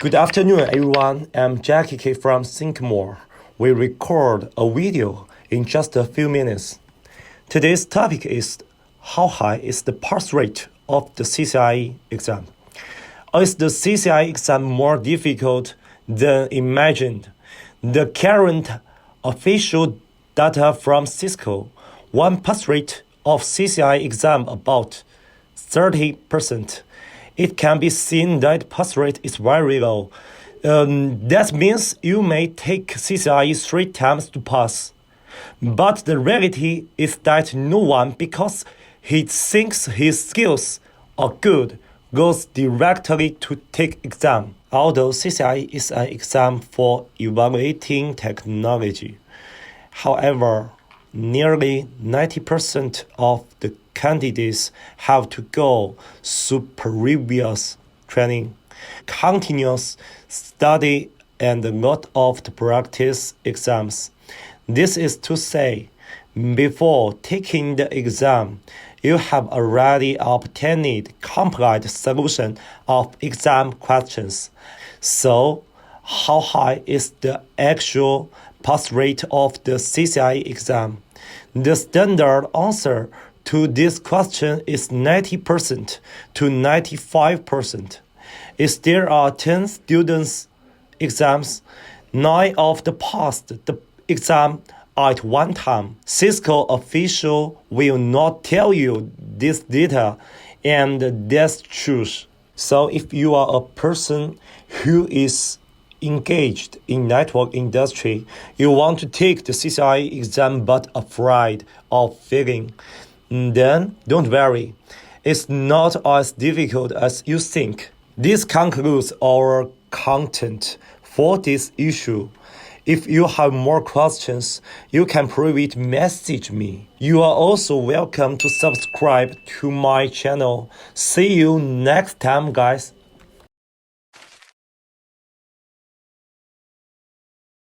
Good afternoon, everyone. I'm Jackie K from ThinkMo. We record a video in just a few minutes. Today's topic is how high is the pass rate of the CCIE exam? Is the CCIE exam more difficult than imagined? The current official data from Cisco, one pass rate of CCIE exam about 30%. It can be seen that pass rate is very low. That means you may take CCIE 3 times to pass. But the reality is that no one, because he thinks his skills are good, goes directly to take exam. Although CCIE is an exam for evaluating technology. However, nearly 90% of the candidates have to go through previous training, continuous study, and a lot of the practice exams. This is to say, before taking the exam, you have already obtained complete solution of exam questions. So, how high is the actual pass rate of the CCIE exam? The standard answer to this question is 90% to 95%. If there are 10 students exams, 9 of them passed the exam at one time. Cisco official will not tell you this data, and that's true. So if you are a person who is engaged in network industry, you want to take the CCIE exam but afraid of failing, then don't worry. It's not as difficult as you think. This concludes our content for this issue. If you have more questions, you can private message me. You are also welcome to subscribe to my channel. See you next time, guys.